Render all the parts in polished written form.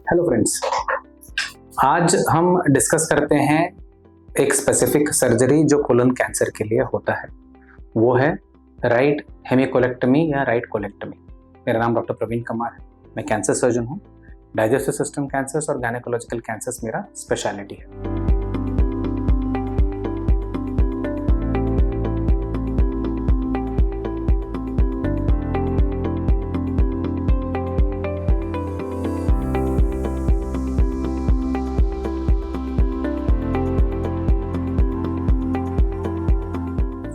Hello friends, आज हम discuss करते हैं एक स्पेसिफिक सर्जरी जो कोलन कैंसर के लिए होता है। वो है राइट हेमिकोलेक्टमी या राइट कोलेक्टमी। मेरा नाम डॉक्टर प्रवीण कुमार है। मैं कैंसर सर्जन हूँ। डाइजेस्टिव सिस्टम कैंसर्स और गायनेकोलॉजिकल कैंसर्स मेरा स्पेशलिटी है।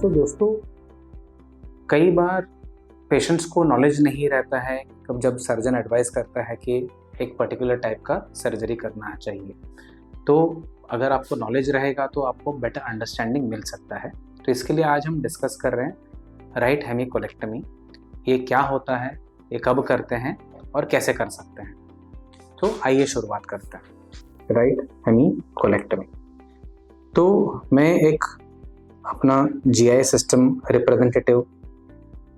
तो दोस्तों, कई बार पेशेंट्स को नॉलेज नहीं रहता है कब जब सर्जन एडवाइस करता है कि एक पर्टिकुलर टाइप का सर्जरी करना चाहिए। तो अगर आपको नॉलेज रहेगा तो आपको बेटर अंडरस्टैंडिंग मिल सकता है। तो इसके लिए आज हम डिस्कस कर रहे हैं राइट हेमिकोलेक्टमी। ये क्या होता है, ये कब करते हैं और कैसे कर सकते हैं। तो आइए शुरुआत करते हैं राइट हेमिकोलेक्टमी। तो मैं एक अपना जीआई सिस्टम रिप्रेजेंटेटिव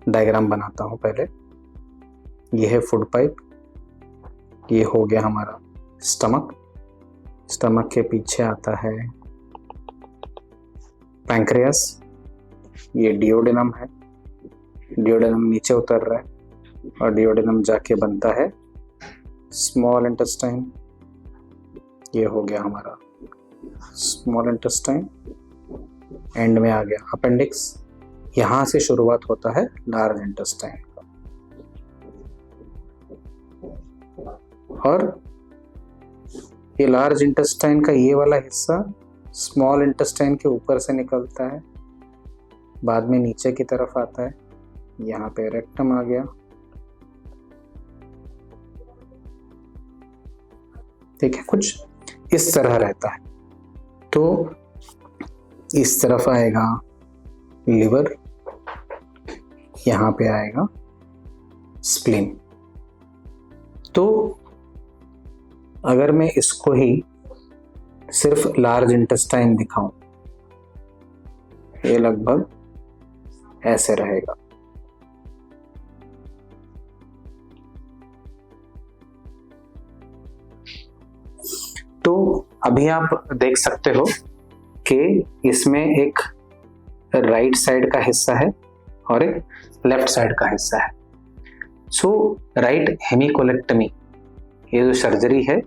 डायग्राम बनाता हूँ। पहले ये है फूड पाइप, ये हो गया हमारा स्टमक के पीछे आता है पैंक्रियास, ये डिओडेनम है, डिओडेनम नीचे उतर रहा है और डिओडेनम जाके बनता है स्मॉल इंटेस्टाइन। ये हो गया हमारा स्मॉल इंटेस्टाइन, एंड में आ गया अपेंडिक्स। यहां से शुरुआत होता है लार्ज इंटेस्टाइन का, और ये लार्ज इंटेस्टाइन का ये वाला हिस्सा स्मॉल इंटेस्टाइन के ऊपर से निकलता है, बाद में नीचे की तरफ आता है। यहाँ पे रेक्टम आ गया, ठीक है, कुछ इस तरह रहता है। तो इस तरफ आएगा लिवर, यहाँ पे आएगा स्प्लीन। तो अगर मैं इसको ही सिर्फ लार्ज इंटेस्टाइन दिखाऊं, ये लगभग ऐसे रहेगा। तो अभी आप देख सकते हो कि इसमें एक राइट साइड का हिस्सा है और एक लेफ्ट साइड का हिस्सा है। सो राइट हेमिकोलेक्टमी ये जो सर्जरी है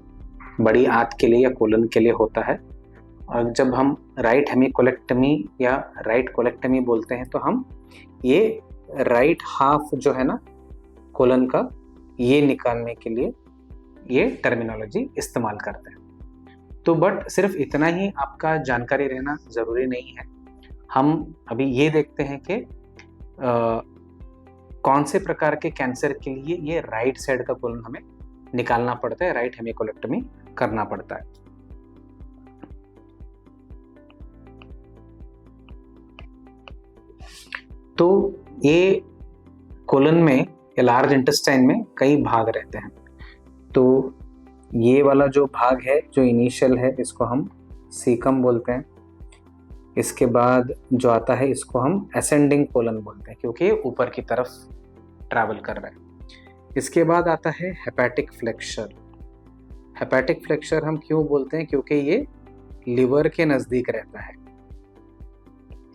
बड़ी आंत के लिए या कोलन के लिए होता है। और जब हम राइट हेमिकोलेक्टमी या राइट कोलेक्टमी बोलते हैं तो हम ये राइट हाफ जो है ना कोलन का, ये निकालने के लिए ये टर्मिनोलॉजी इस्तेमाल करते हैं। तो बट सिर्फ इतना ही आपका जानकारी रहना ज़रूरी नहीं है। हम अभी ये देखते हैं कि कौन से प्रकार के कैंसर के लिए ये राइट साइड का कोलन हमें निकालना पड़ता है, राइट हेमिकोलेक्टमी करना पड़ता है। तो ये कोलन में या लार्ज इंटेस्टाइन में कई भाग रहते हैं। तो ये वाला जो भाग है जो इनिशियल है इसको हम सीकम बोलते हैं। इसके बाद जो आता है इसको हम असेंडिंग कोलन बोलते हैं क्योंकि ये ऊपर की तरफ ट्रैवल कर रहा है। इसके बाद आता है हेपेटिक फ्लेक्सर। हेपेटिक फ्लेक्सर हम क्यों बोलते हैं, क्योंकि ये लिवर के नज़दीक रहता है,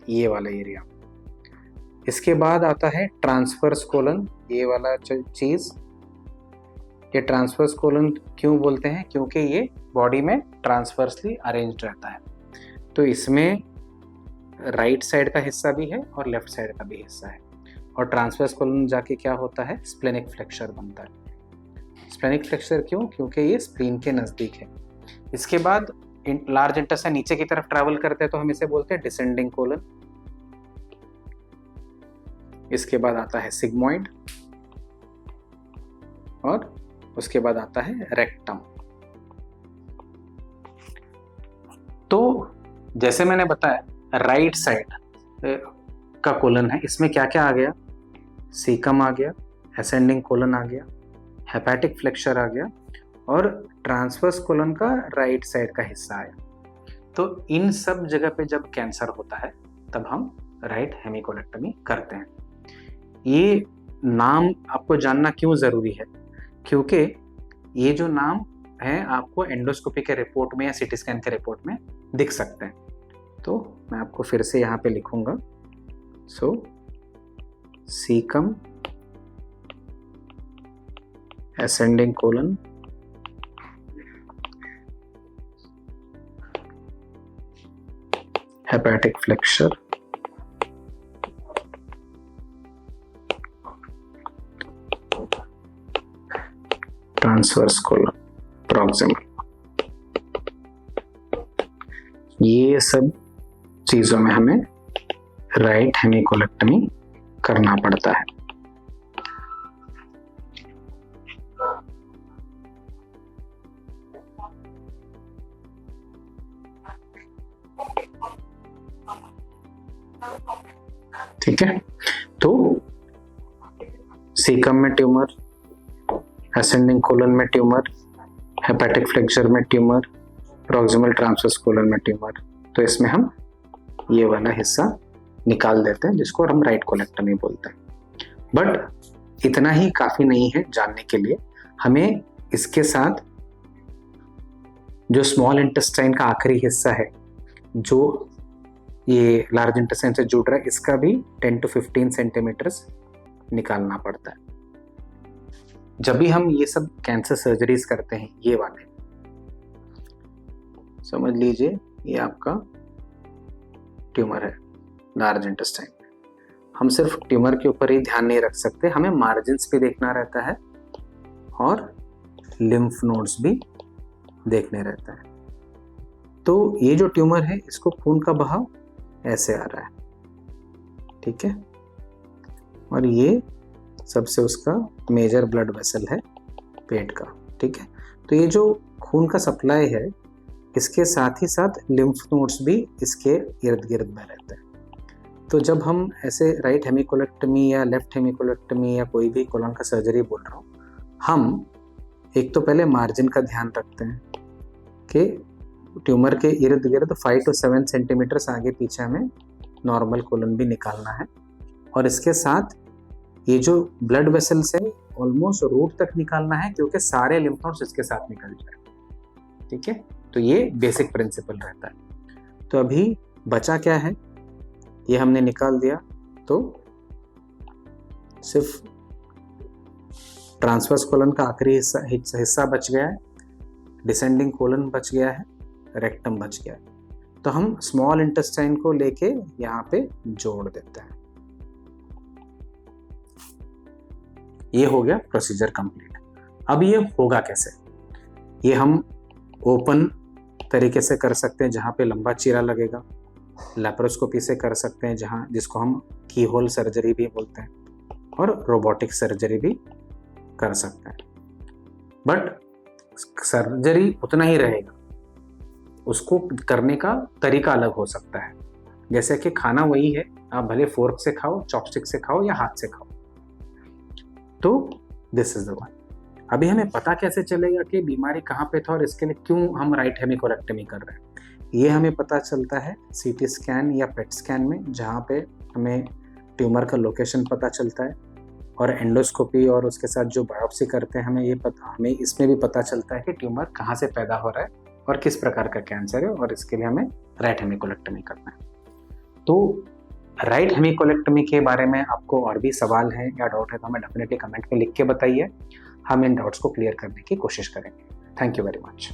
ये वाला एरिया। इसके बाद आता है ट्रांसवर्स कोलन, ये वाला चीज़। ये ट्रांसवर्स कोलन क्यों बोलते हैं, क्योंकि ये बॉडी में ट्रांसवर्सली अरेंज्ड रहता है। तो इसमें राइट साइड का हिस्सा भी है और लेफ्ट साइड का भी हिस्सा है। और ट्रांसवर्स कोलन जाके क्या होता है, स्प्लेनिक फ्लेक्सर बनता है। स्प्लेनिक फ्लेक्सर क्यों, क्योंकि ये स्प्लीन के नज़दीक है। इसके बाद लार्ज इंटेस्टाइन नीचे की तरफ ट्रैवल करते हैं तो हम इसे बोलते हैं डिसेंडिंग कोलन। इसके बाद आता है सिग्मोइड और उसके बाद आता है रेक्टम। तो जैसे मैंने बताया राइट साइड का कोलन है, इसमें क्या क्या आ गया, सीकम आ गया, असेंडिंग कोलन आ गया, हेपेटिक फ्लेक्सर आ गया और ट्रांसवर्स कोलन का राइट साइड का हिस्सा आया। तो इन सब जगह पे जब कैंसर होता है तब हम राइट हेमिकोलेक्टमी करते हैं। ये नाम आपको जानना क्यों ज़रूरी है, क्योंकि ये जो नाम हैं आपको एंडोस्कोपी के रिपोर्ट में या सीटी स्कैन के रिपोर्ट में दिख सकते हैं। तो मैं आपको फिर से यहाँ पे लिखूंगा, सो caecum ascending colon, hepatic flexure, transverse colon, proximal, ये सब चीजों में हमें राइट हेमिकोलेक्टमी करना पड़ता है। ठीक है, तो सीकम में ट्यूमर, असेंडिंग कोलन में ट्यूमर, हेपेटिक फ्लेक्चर में ट्यूमर, प्रॉक्सिमल ट्रांसवर्स कोलन में ट्यूमर, तो इसमें हम ये वाला हिस्सा निकाल देते हैं जिसको हम राइट कोलेक्टमी बोलते हैं। बट इतना ही काफी नहीं है जानने के लिए, हमें इसके साथ जो स्मॉल इंटेस्टाइन का आखिरी हिस्सा है जो ये लार्ज इंटेस्टाइन से जुड़ रहा है, इसका भी 10 to 15 सेंटीमीटर्स निकालना पड़ता है। जब भी हम ये सब कैंसर सर्जरीज करते हैं, ये वाले समझ लीजिए ये आपका ट्यूमर है लार्ज इंटेस्टाइन में, हम सिर्फ ट्यूमर के ऊपर ही ध्यान नहीं रख सकते, हमें मार्जिन्स भी देखना रहता है और लिम्फ नोड्स भी देखने रहता है। तो ये जो ट्यूमर है इसको खून का बहाव ऐसे आ रहा है, ठीक है, और ये सबसे उसका मेजर ब्लड वेसल है पेट का, ठीक है। तो ये जो खून का सप्लाई है इसके साथ ही साथ लिम्फ नोड्स भी इसके इर्द गिर्द में रहते हैं। तो जब हम ऐसे राइट हेमिकोलेक्टमी या लेफ्ट हेमिकोलेक्टमी या कोई भी कोलन का सर्जरी बोल रहा हूँ, हम एक तो पहले मार्जिन का ध्यान रखते हैं कि ट्यूमर के इर्द गिर्द 5 to 7 सेंटीमीटर्स आगे पीछे हमें नॉर्मल कोलन भी निकालना है, और इसके साथ ये जो ब्लड वेसल्स है ऑलमोस्ट रूट तक निकालना है क्योंकि सारे लिम्फ नोड्स इसके साथ निकल जाए, ठीक है। तो ये बेसिक प्रिंसिपल रहता है। तो अभी बचा क्या है, ये हमने निकाल दिया, तो सिर्फ ट्रांसवर्स कोलन का आखिरी हिस्सा बच गया है, डिसेंडिंग कोलन बच गया है, रेक्टम बच गया है। तो हम स्मॉल इंटेस्टाइन को लेके यहाँ पे जोड़ देते हैं। ये हो गया प्रोसीजर कंप्लीट। अब ये होगा कैसे, ये हम ओपन तरीके से कर सकते हैं जहाँ पे लंबा चीरा लगेगा, लैप्रोस्कोपी से कर सकते हैं जहाँ जिसको हम की होल सर्जरी भी बोलते हैं, और रोबोटिक सर्जरी भी कर सकते हैं। बट सर्जरी उतना ही रहेगा, उसको करने का तरीका अलग हो सकता है। जैसे कि खाना वही है, आप भले फोर्क से खाओ, चॉपस्टिक से खाओ या हाथ से खाओ। तो दिस इज द वन। अभी हमें पता कैसे चलेगा कि बीमारी कहाँ पे था और इसके लिए क्यों हम राइट हेमिकोलेक्टमी कर रहे हैं। ये हमें पता चलता है सीटी स्कैन या पेट स्कैन में, जहाँ पे हमें ट्यूमर का लोकेशन पता चलता है, और एंडोस्कोपी और उसके साथ जो बायोप्सी करते हैं हमें इसमें भी पता चलता है कि ट्यूमर कहाँ से पैदा हो रहा है और किस प्रकार का कैंसर है, और इसके लिए हमें राइट हेमिकोलेक्टमी करना है। तो राइट हेमिकोलेक्टमी के बारे में आपको और भी सवाल हैं या डाउट है तो हमें डेफिनेटली कमेंट में लिख के बताइए, हम इन डाउट्स को क्लियर करने की कोशिश करेंगे। Thank you very much.